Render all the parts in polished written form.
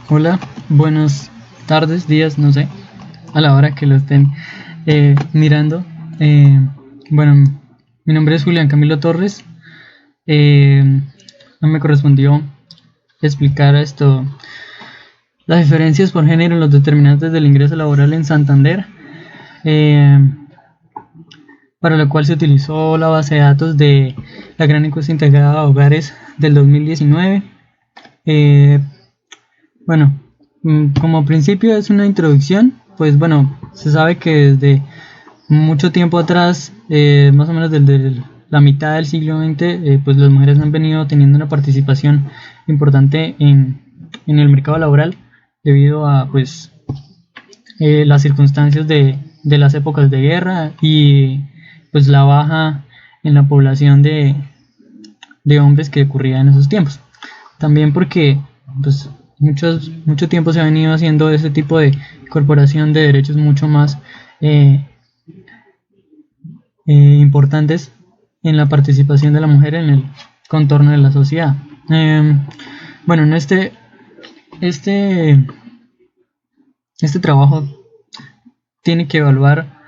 Hola, buenas tardes, días, no sé, a la hora que lo estén mirando. Eh, bueno, mi nombre es Julián Camilo Torres. No me correspondió explicar las diferencias por género en los determinantes del ingreso laboral en Santander, eh, para lo cual se utilizó la base de datos de la Gran Encuesta Integrada de Hogares del 2019. Eh, Bueno, como principio es una introducción. Pues bueno, se sabe que desde mucho tiempo atrás, más o menos desde la mitad del siglo XX, pues las mujeres han venido teniendo una participación importante en el mercado laboral debido a pues las circunstancias de las épocas de guerra y pues la baja en la población de hombres que ocurría en esos tiempos. También porque pues mucho tiempo se ha venido haciendo ese tipo de corporación de derechos mucho más eh, importantes en la participación de la mujer en el contorno de la sociedad. Bueno, en este, este trabajo tiene que evaluar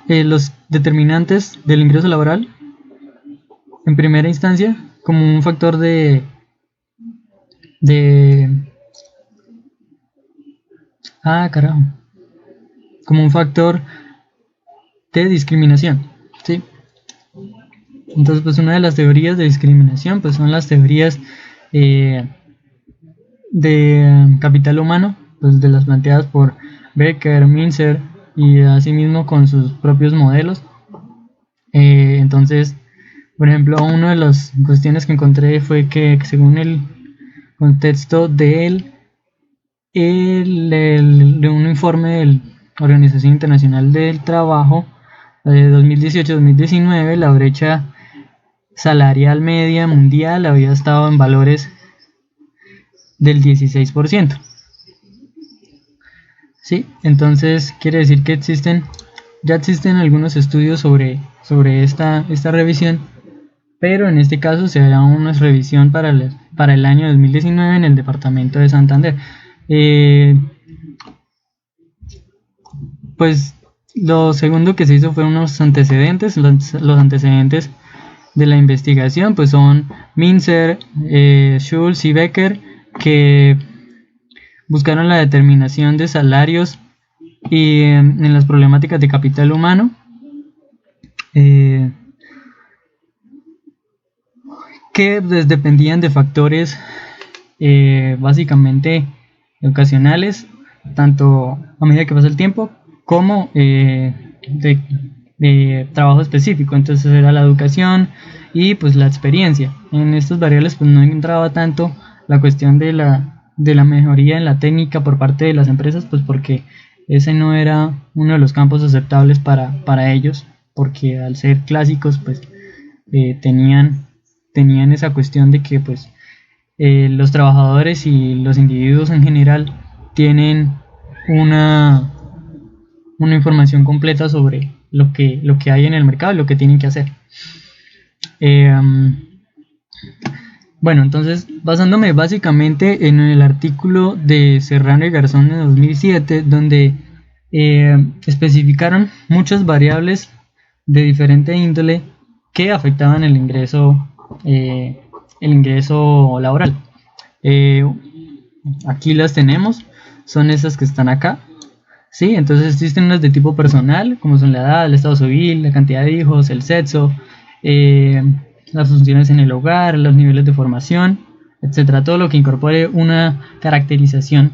los determinantes del ingreso laboral en primera instancia como un factor de carajo, como un factor de discriminación, ¿sí? Entonces, pues una de las teorías de discriminación, pues son las teorías eh, de capital humano, pues de las planteadas por Becker, Minzer y asimismo con sus propios modelos. Entonces, por ejemplo, una de las cuestiones que encontré fue que según el contexto de un informe de la Organización Internacional del Trabajo de 2018-2019, la brecha salarial media mundial había estado en valores del 16%. ¿Sí? Entonces quiere decir que ya existen algunos estudios sobre esta revisión, pero en este caso se hará una revisión para el año 2019 en el departamento de Santander. Pues lo segundo que se hizo fue unos antecedentes. Los antecedentes de la investigación pues son Minzer, Schulz y Becker, que buscaron la determinación de salarios y en las problemáticas de capital humano, que pues, dependían de factores básicamente ocasionales, tanto a medida que pasa el tiempo como de trabajo específico. Entonces era la educación y pues la experiencia. En estas variables pues no entraba tanto la cuestión de la mejoría en la técnica por parte de las empresas, pues porque ese no era uno de los campos aceptables para ellos, porque al ser clásicos pues tenían esa cuestión de que pues los trabajadores y los individuos en general tienen una, una información completa sobre lo que hay en el mercado y lo que tienen que hacer. Bueno, entonces basándome básicamente en el artículo de Serrano y Garzón de 2007, donde especificaron muchas variables de diferente índole que afectaban el ingreso laboral. Aquí las tenemos, son esas que están acá. Sí, entonces existen unas de tipo personal, como son la edad, el estado civil, la cantidad de hijos, el sexo, las funciones en el hogar, los niveles de formación, etcétera. Todo lo que incorpore una caracterización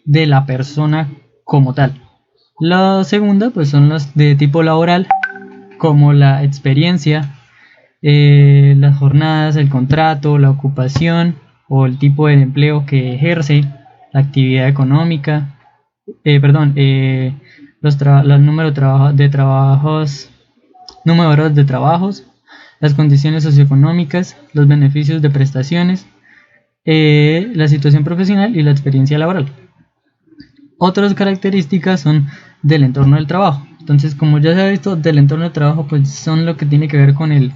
de la persona como tal. La segunda, pues son las de tipo laboral, como la experiencia, las jornadas, el contrato, la ocupación o el tipo de empleo que ejerce, la actividad económica, los números de trabajos, las condiciones socioeconómicas, los beneficios de prestaciones, la situación profesional y la experiencia laboral. Otras características son del entorno del trabajo. Entonces, como ya se ha visto, del entorno del trabajo, pues son lo que tiene que ver con el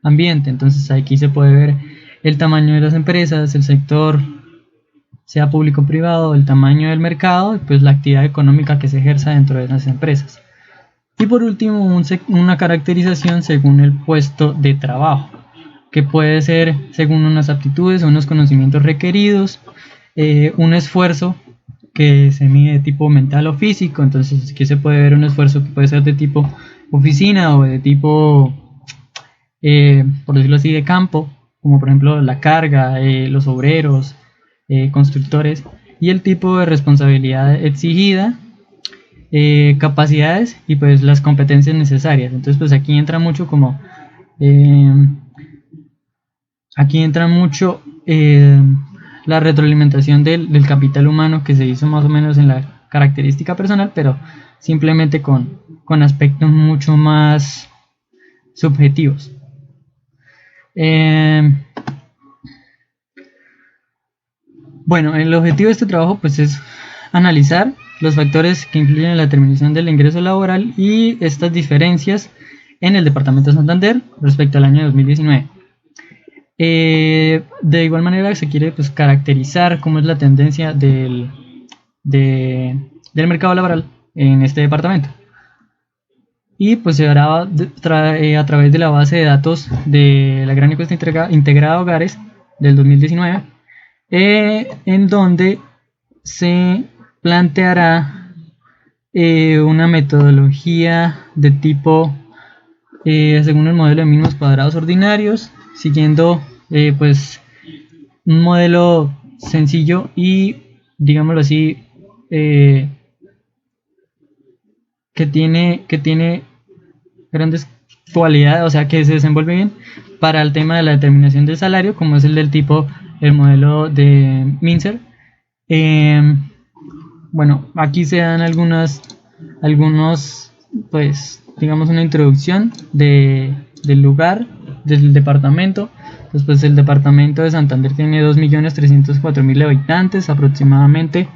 ambiente. Entonces aquí se puede ver el tamaño de las empresas, el sector, sea público o privado, el tamaño del mercado y pues la actividad económica que se ejerza dentro de las empresas. Y por último, una caracterización según el puesto de trabajo, que puede ser según unas aptitudes o unos conocimientos requeridos, un esfuerzo que se mide de tipo mental o físico. Entonces aquí se puede ver un esfuerzo que puede ser de tipo oficina o de tipo, por decirlo así, de campo, como por ejemplo la carga, los obreros, constructores, y el tipo de responsabilidad exigida, capacidades y pues las competencias necesarias. Entonces pues eh, aquí entra mucho la retroalimentación del capital humano que se hizo más o menos en la característica personal, pero simplemente con aspectos mucho más subjetivos. Bueno, el objetivo de este trabajo pues es analizar los factores que influyen en la determinación del ingreso laboral y estas diferencias en el departamento de Santander respecto al año 2019. De igual manera se quiere pues caracterizar cómo es la tendencia del mercado laboral en este departamento. Y pues se hará a través de la base de datos de la gran encuesta integrada de hogares del 2019, en donde se planteará una metodología de tipo según el modelo de mínimos cuadrados ordinarios, siguiendo pues un modelo sencillo y digámoslo así, que tiene grandes cualidades, o sea que se desenvuelve bien para el tema de la determinación del salario, como es el modelo de Mincer. Bueno, aquí se dan algunos, pues, digamos una introducción del lugar, del departamento. Entonces, pues el departamento de Santander tiene 2.304.000 habitantes aproximadamente,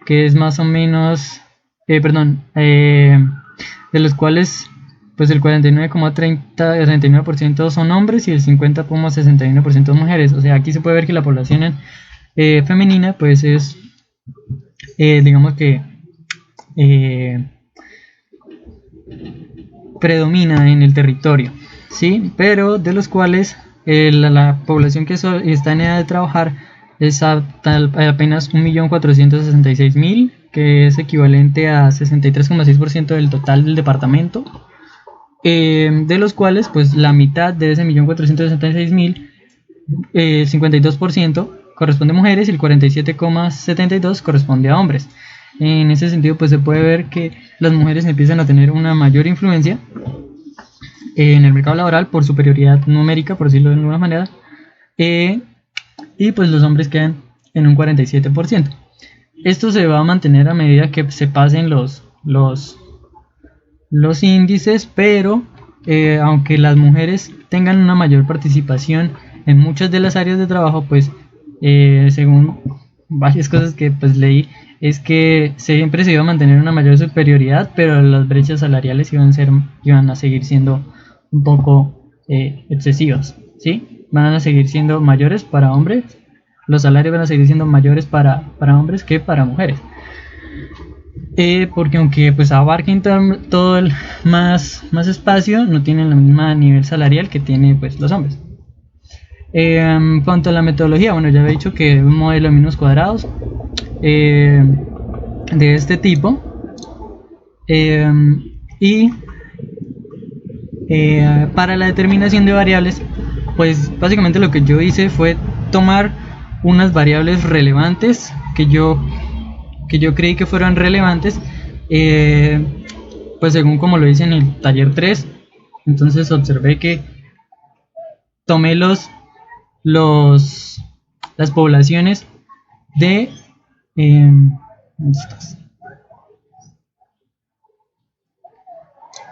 que es más o menos, de los cuales pues el 49,39% son hombres y el 50,61% son mujeres. O sea, aquí se puede ver que la población femenina pues es, digamos que eh, predomina en el territorio, ¿sí? Pero de los cuales la población que está en edad de trabajar es apenas 1.466.000, que es equivalente a 63,6% del total del departamento, de los cuales pues la mitad de ese 1.466.000, 52% corresponde a mujeres y el 47,72% corresponde a hombres. En ese sentido pues se puede ver que las mujeres empiezan a tener una mayor influencia en el mercado laboral por superioridad numérica, por decirlo de alguna manera, y pues los hombres quedan en un 47%. Esto se va a mantener a medida que se pasen los índices, pero aunque las mujeres tengan una mayor participación en muchas de las áreas de trabajo, pues según varias cosas que pues leí, es que siempre se iba a mantener una mayor superioridad, pero las brechas salariales iban a seguir siendo un poco excesivas, ¿sí? Van a seguir siendo mayores para hombres, los salarios van a seguir siendo mayores para hombres que para mujeres. Porque aunque pues abarquen todo el más espacio, no tienen el mismo nivel salarial que tienen pues los hombres. En cuanto a la metodología, bueno, ya he dicho que un modelo de mínimos cuadrados de este tipo, y para la determinación de variables, pues básicamente lo que yo hice fue tomar unas variables relevantes que yo creí que fueran relevantes, pues según como lo hice en el taller 3. Entonces observé que tomé los las poblaciones de ¿dónde estás?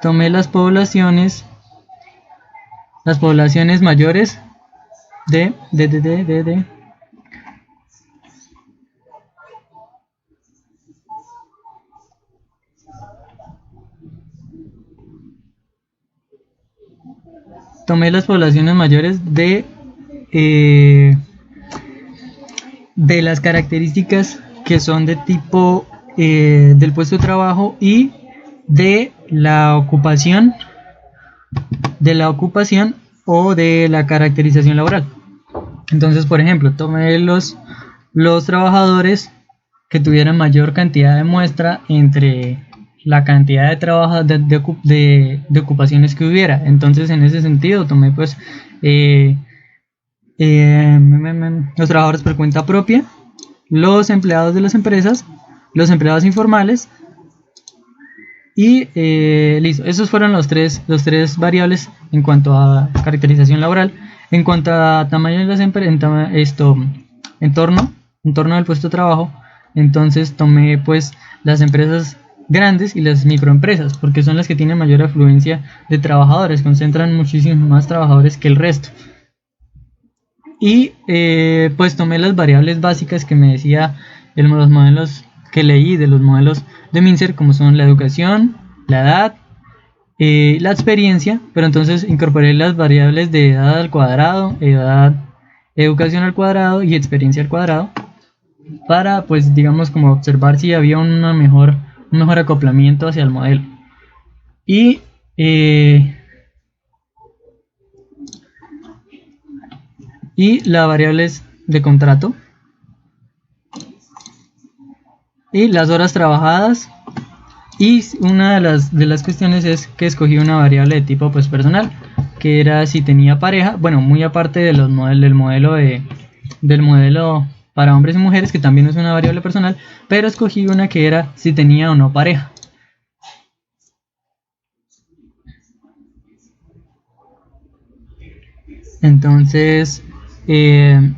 Tomé las poblaciones mayores de tomé las poblaciones mayores de las características que son de tipo del puesto de trabajo y de la ocupación o de la caracterización laboral. Entonces, por ejemplo, tomé los trabajadores que tuvieran mayor cantidad de muestra entre la cantidad de trabajo de ocupaciones que hubiera. Entonces, en ese sentido, tomé pues los trabajadores por cuenta propia, los empleados de las empresas, los empleados informales y listo. Esos fueron los tres variables en cuanto a caracterización laboral. En cuanto a tamaño de las empresas, entorno del puesto de trabajo, entonces tomé pues las empresas grandes y las microempresas, porque son las que tienen mayor afluencia de trabajadores, concentran muchísimos más trabajadores que el resto. Y pues tomé las variables básicas que me decía los modelos que leí de los modelos de Mincer, como son la educación, la edad, la experiencia, pero entonces incorporé las variables de edad al cuadrado, educación al cuadrado y experiencia al cuadrado, para pues digamos como observar si había un mejor acoplamiento hacia el modelo. Y las variables de contrato y las horas trabajadas. Y una de las cuestiones es que escogí una variable de tipo pues personal, que era si tenía pareja, bueno, muy aparte de del modelo para hombres y mujeres, que también es una variable personal, pero escogí una que era si tenía o no pareja. Entonces,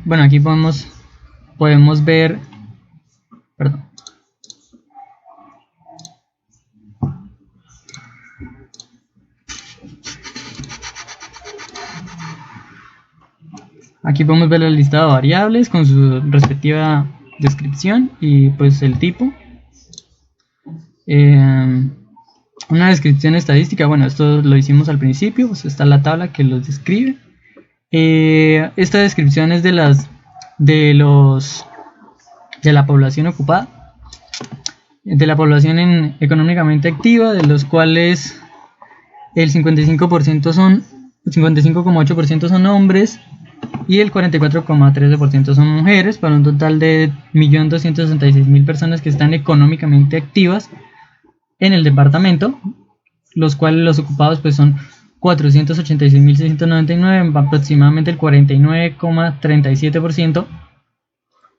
bueno, aquí podemos ver, perdón. Aquí podemos ver la lista de variables con su respectiva descripción y pues el tipo. Una descripción estadística, bueno, esto lo hicimos al principio, pues está la tabla que los describe. Esta descripción es de la población ocupada, de la población económicamente activa, de los cuales el 55,8% son hombres y el 44,13% son mujeres, para un total de 1.266.000 personas que están económicamente activas en el departamento, los cuales los ocupados pues son 486.699, aproximadamente el 49,37%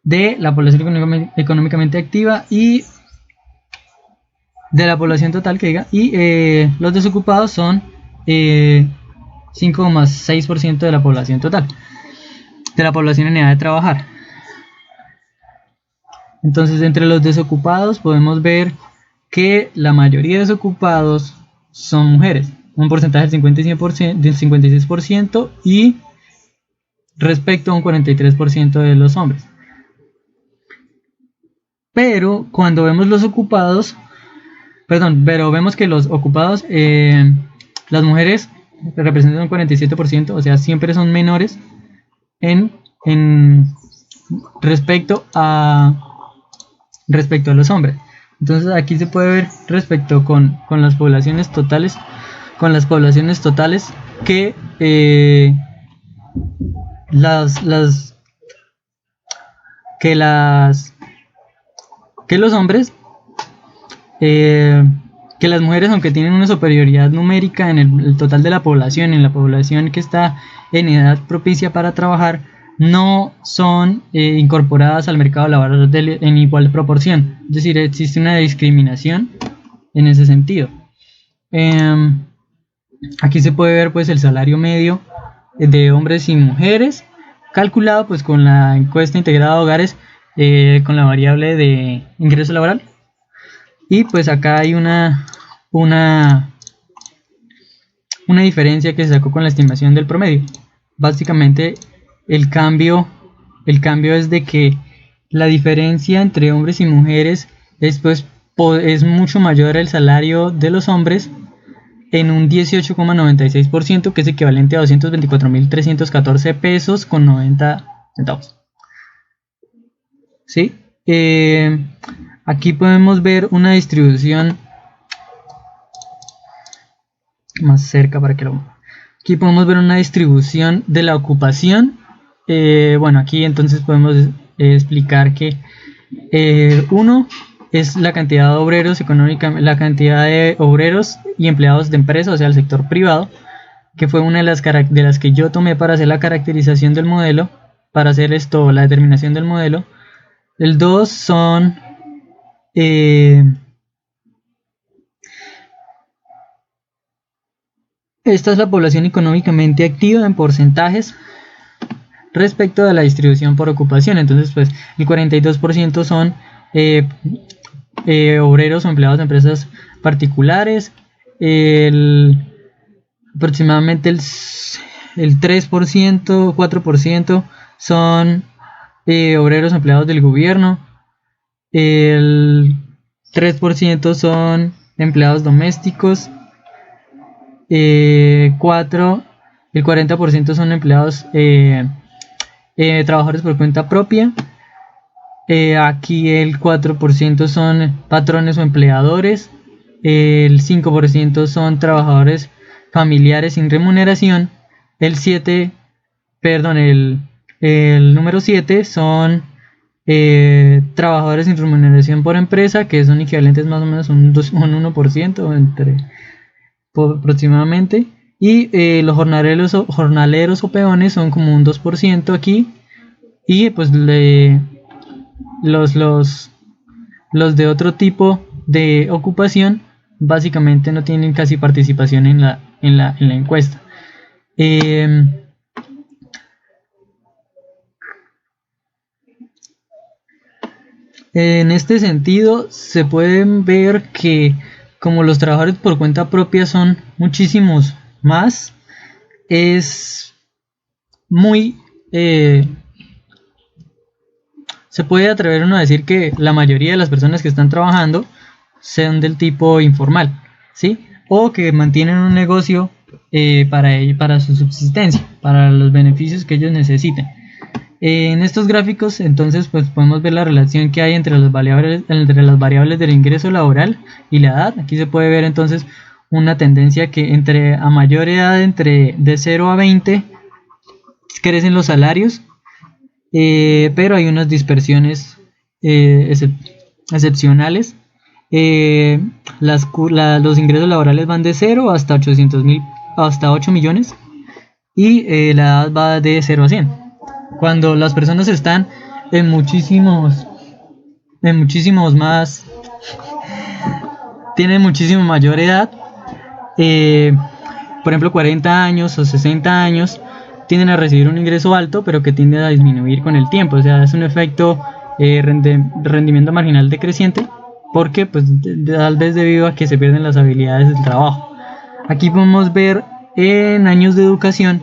de la población económicamente activa y de la población total que diga, y los desocupados son 5,6% de la población total, de la población en edad de trabajar. Entonces, entre los desocupados podemos ver que la mayoría de desocupados son mujeres, un porcentaje del 56%, y respecto a un 43% de los hombres. Pero cuando vemos los ocupados, vemos que los ocupados, las mujeres representan un 47%, o sea, siempre son menores en respecto a los hombres. Entonces aquí se puede ver respecto con las poblaciones totales, que los hombres, que las mujeres, aunque tienen una superioridad numérica en el total de la población, en la población que está en edad propicia para trabajar, no son incorporadas al mercado laboral en igual proporción. Es decir, existe una discriminación en ese sentido. Aquí se puede ver pues el salario medio de hombres y mujeres, calculado pues con la encuesta integrada de hogares, con la variable de ingreso laboral. Y pues acá hay una diferencia que se sacó con la estimación del promedio. Básicamente el cambio es de que la diferencia entre hombres y mujeres es mucho mayor el salario de los hombres en un 18,96%, que es equivalente a 224.314 pesos con 90 centavos. ¿Sí? Aquí podemos ver una distribución más cerca para que lo... Aquí podemos ver una distribución de la ocupación. Bueno, aquí entonces podemos explicar que 1 es la cantidad de obreros la cantidad de obreros y empleados de empresas, o sea, el sector privado, que fue una de las que yo tomé para hacer la caracterización del modelo, para hacer la determinación del modelo. El 2 son esta es la población económicamente activa en porcentajes respecto de la distribución por ocupación. Entonces, pues el 42% son obreros o empleados de empresas particulares. Aproximadamente el 3%, 4% son obreros empleados del gobierno. El 3% son empleados domésticos. El 40% son empleados trabajadores por cuenta propia. Aquí el 4% son patrones o empleadores. El 5% son trabajadores familiares sin remuneración. El número 7 son trabajadores sin remuneración por empresa, que son equivalentes más o menos a un 1% aproximadamente. Y los jornaleros o peones son como un 2% aquí. Y pues los de otro tipo de ocupación básicamente no tienen casi participación en la encuesta. En este sentido se pueden ver que como los trabajadores por cuenta propia son muchísimos más, es muy se puede atrever uno a decir que la mayoría de las personas que están trabajando sean del tipo informal, ¿sí? O que mantienen un negocio para su subsistencia, para los beneficios que ellos necesiten. En estos gráficos, entonces, pues podemos ver la relación que hay entre las variables del ingreso laboral y la edad. Aquí se puede ver entonces una tendencia que a mayor edad, de 0 a 20, crecen los salarios, pero hay unas dispersiones excepcionales. Los ingresos laborales van de 0 hasta 8 millones y la edad va de 0 a 100. Cuando las personas están en muchísimos más, tienen muchísimo mayor edad, por ejemplo 40 años o 60 años, tienden a recibir un ingreso alto, pero que tiende a disminuir con el tiempo. O sea, es un efecto rendimiento marginal decreciente, porque pues tal vez debido a que se pierden las habilidades del trabajo. Aquí podemos ver en años de educación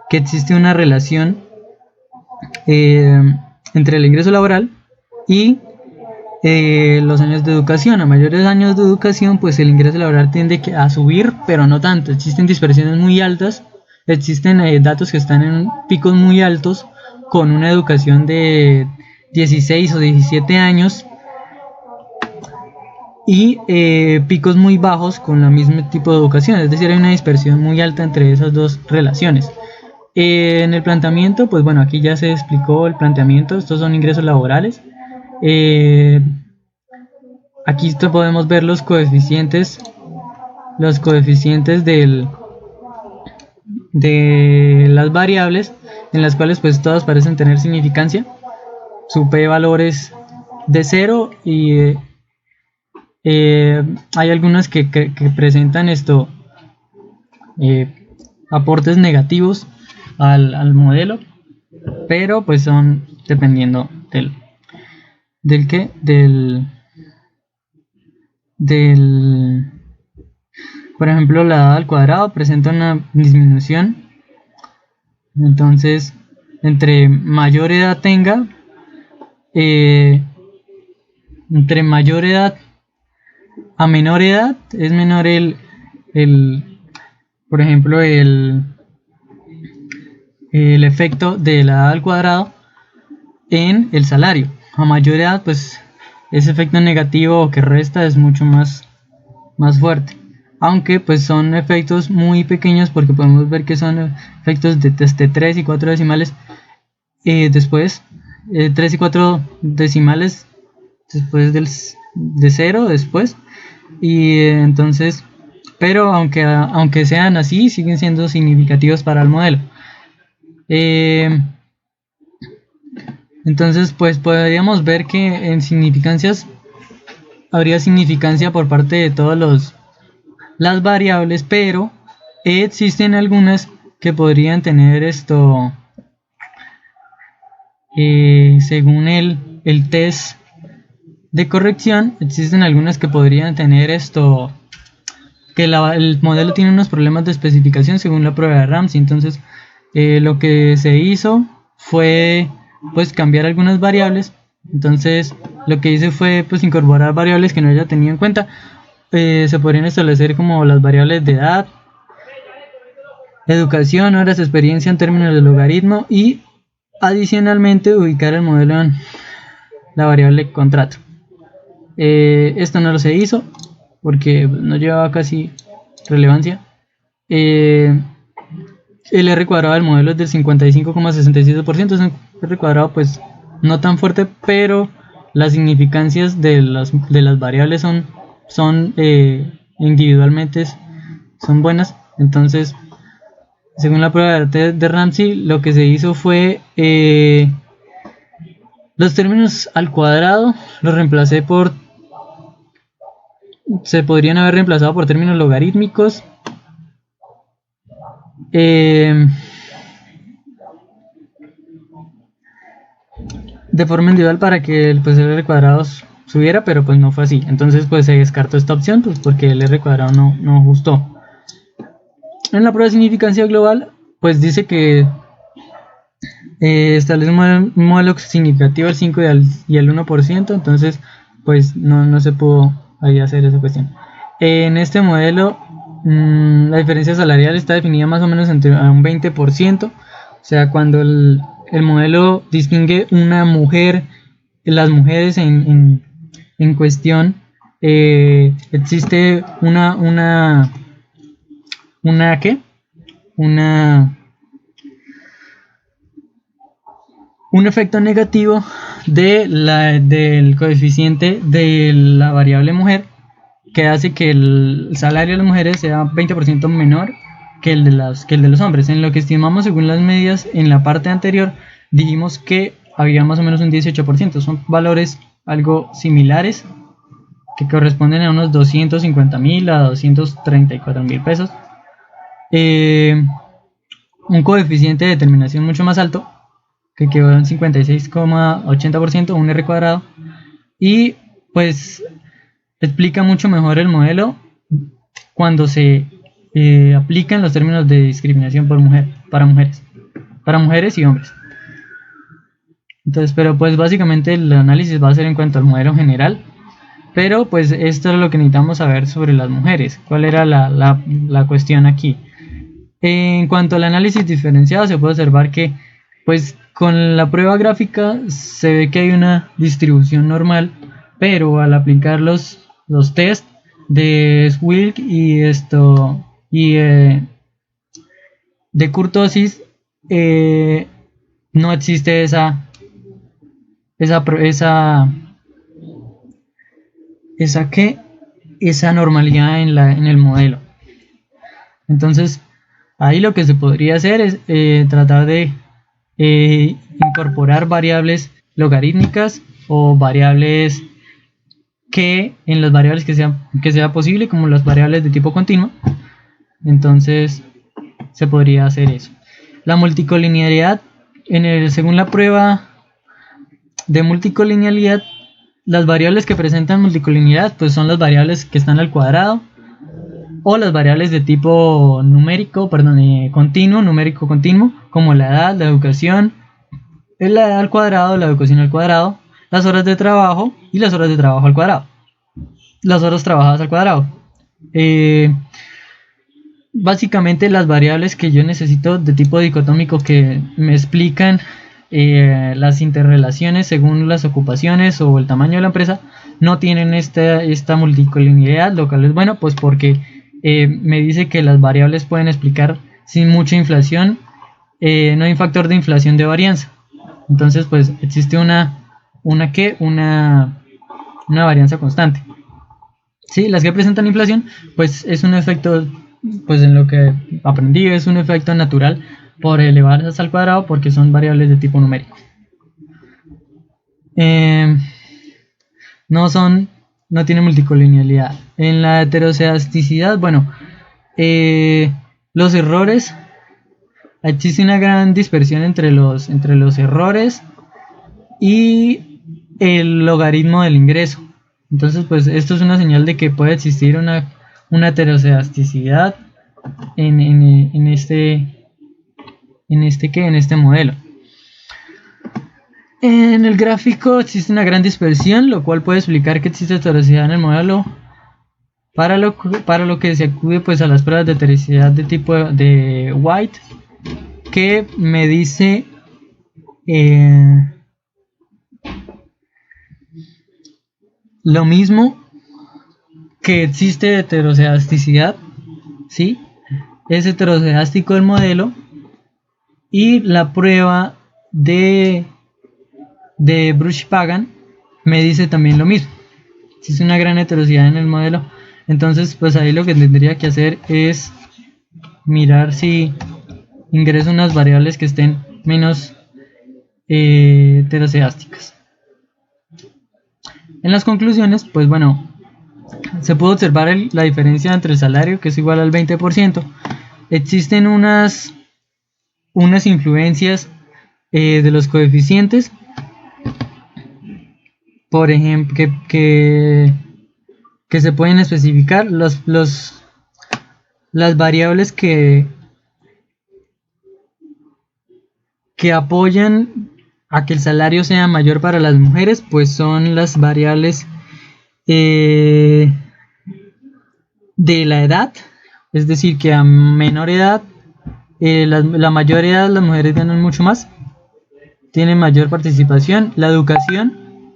que existe una relación entre el ingreso laboral y los años de educación. A mayores años de educación, pues el ingreso laboral tiende a subir, pero no tanto. Existen dispersiones muy altas, existen datos que están en picos muy altos con una educación de 16 o 17 años y picos muy bajos con el mismo tipo de educación. Es decir, hay una dispersión muy alta entre esas dos relaciones. En el planteamiento, pues bueno, aquí ya se explicó el planteamiento. Estos son ingresos laborales. Aquí podemos ver los coeficientes de las variables, en las cuales pues todas parecen tener significancia. Su p-valor es de 0 y hay algunas que presentan aportes negativos al modelo, pero pues son dependiendo por ejemplo, la edad al cuadrado presenta una disminución. Entonces, entre mayor edad tenga, entre mayor edad a menor edad, es menor el por ejemplo, el efecto de la edad al cuadrado en el salario. A mayor edad, pues ese efecto negativo que resta es mucho más fuerte. Aunque pues son efectos muy pequeños, porque podemos ver que son efectos de 3 y 4 decimales después, 3 y 4 decimales después de 0 después. Y entonces, pero aunque sean así, siguen siendo significativos para el modelo. Entonces, pues podríamos ver que en significancias habría significancia por parte de todas las variables, pero existen algunas que podrían tener esto, según el test de corrección, existen algunas que podrían tener esto, que el modelo tiene unos problemas de especificación según la prueba de Ramsey. Entonces, lo que se hizo fue pues cambiar algunas variables. Entonces, lo que hice fue pues incorporar variables que no haya tenido en cuenta. Se podrían establecer como las variables de edad, educación, horas, experiencia en términos de logaritmo, y adicionalmente ubicar el modelo en la variable contrato. Esto no lo se hizo porque no llevaba casi relevancia. El R cuadrado del modelo es del 55,67%. Es un R cuadrado pues no tan fuerte, pero las significancias de las variables son individualmente son buenas. Entonces, según la prueba de Ramsey, lo que se hizo fue los términos al cuadrado los reemplacé se podrían haber reemplazado por términos logarítmicos. De forma individual para que pues, el R cuadrado subiera, pero pues no fue así. Entonces pues se descartó esta opción pues, porque el R cuadrado no gustó. En la prueba de significancia global pues dice que establece un modelo significativo al 5 y al 1%. Entonces pues no se pudo ahí hacer esa cuestión. En este modelo la diferencia salarial está definida más o menos entre un 20%. O sea, cuando el modelo distingue una mujer, las mujeres en cuestión, existe ¿qué? Un efecto negativo del coeficiente de la variable mujer, que hace que el salario de las mujeres sea 20% menor que el de los hombres. En lo que estimamos según las medias en la parte anterior, dijimos que había más o menos un 18%. Son valores algo similares que corresponden a unos 250.000 a 234.000 pesos. Un coeficiente de determinación mucho más alto, que quedó en 56,80%, un R cuadrado, y pues explica mucho mejor el modelo cuando se aplican los términos de discriminación para mujeres y hombres. Entonces, pero pues básicamente el análisis va a ser en cuanto al modelo general, pero pues esto es lo que necesitamos saber sobre las mujeres. ¿Cuál era la cuestión aquí? En cuanto al análisis diferenciado, se puede observar que pues con la prueba gráfica se ve que hay una distribución normal, pero al aplicar los test de Swilk y de kurtosis, no existe esa normalidad en el modelo. Entonces ahí lo que se podría hacer es tratar de incorporar variables logarítmicas o variables que en las variables que sea posible, como las variables de tipo continuo. Entonces se podría hacer eso. La multicolinealidad, según la prueba de multicolinealidad, las variables que presentan multicolinealidad pues son las variables que están al cuadrado, o las variables de tipo continuo, numérico continuo, como la edad, la educación, la edad al cuadrado, la educación al cuadrado, las horas de trabajo y las horas de trabajo al cuadrado, las horas trabajadas al cuadrado. básicamente las variables que yo necesito de tipo dicotómico que me explican las interrelaciones según las ocupaciones o el tamaño de la empresa no tienen esta multicolinialidad, lo cual es bueno, pues porque me dice que las variables pueden explicar sin mucha inflación, no hay un factor de inflación de varianza. Entonces pues existe una varianza constante. ¿Sí? Las que presentan inflación, pues es un efecto, pues en lo que aprendí, es un efecto natural por elevarlas al cuadrado porque son variables de tipo numérico. No tiene multicolinialidad. En la heterocedasticidad, bueno, los errores, existe una gran dispersión entre los errores y el logaritmo del ingreso. Entonces, pues esto es una señal de que puede existir una heterocedasticidad en este modelo. En el gráfico existe una gran dispersión, lo cual puede explicar que existe heterogeneidad en el modelo, para lo que se acude pues a las pruebas de heterogeneidad de tipo de White, que me dice lo mismo que existe heterocedasticidad, ¿sí? Es heterocedástico el modelo, y la prueba de Bruch-Pagan me dice también lo mismo. Existe una gran heterogeneidad en el modelo, entonces pues ahí lo que tendría que hacer es mirar si ingreso unas variables que estén menos heterocedásticas. En las conclusiones, pues bueno, se puede observar la diferencia entre el salario, que es igual al 20%. Existen unas influencias de los coeficientes, por ejemplo, que se pueden especificar. Las variables que apoyan a que el salario sea mayor para las mujeres, pues son las variables de la edad, es decir, que a menor edad, la mayor edad, las mujeres ganan mucho más, tienen mayor participación. La educación,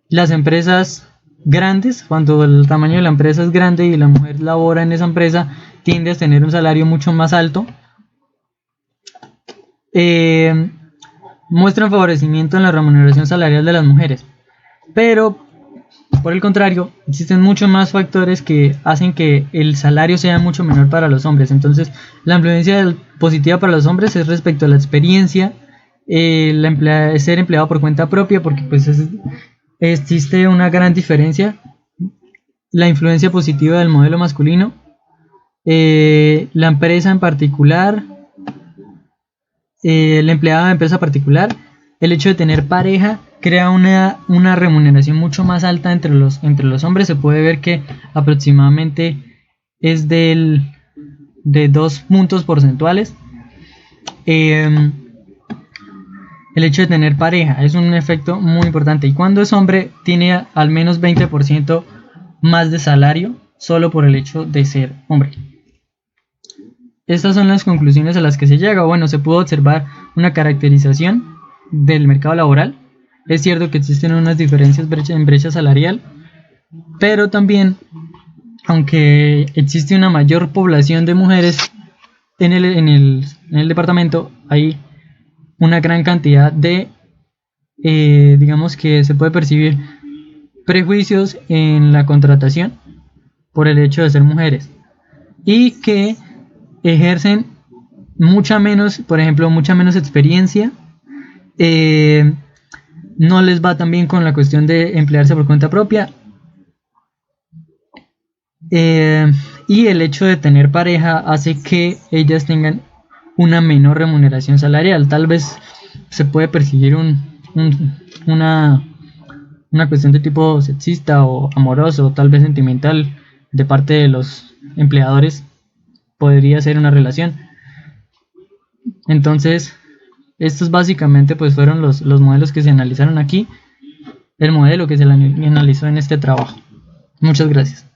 las empresas grandes, cuando el tamaño de la empresa es grande y la mujer labora en esa empresa, tiende a tener un salario mucho más alto. Muestran favorecimiento en la remuneración salarial de las mujeres, pero por el contrario, existen muchos más factores que hacen que el salario sea mucho menor para los hombres. Entonces, la influencia positiva para los hombres es respecto a la experiencia, ser empleado por cuenta propia, porque pues existe una gran diferencia. La influencia positiva del modelo masculino, la empresa en particular, el empleado de empresa particular, el hecho de tener pareja crea una remuneración mucho más alta entre los hombres. Se puede ver que aproximadamente es de 2 puntos porcentuales. El hecho de tener pareja es un efecto muy importante, y cuando es hombre tiene al menos 20% más de salario solo por el hecho de ser hombre. Estas son las conclusiones a las que se llega. Bueno, se pudo observar una caracterización del mercado laboral. Es cierto que existen unas diferencias en brecha salarial, pero también, aunque existe una mayor población de mujeres en el departamento, hay una gran cantidad de, digamos que se puede percibir prejuicios en la contratación por el hecho de ser mujeres, y que ejercen mucha menos experiencia. No les va tan bien con la cuestión de emplearse por cuenta propia, y el hecho de tener pareja hace que ellas tengan una menor remuneración salarial. Tal vez se puede percibir una cuestión de tipo sexista o amoroso, o tal vez sentimental de parte de los empleadores. Podría ser una relación. Entonces, estos básicamente pues fueron los modelos que se analizaron aquí, el modelo que se analizó en este trabajo. Muchas gracias.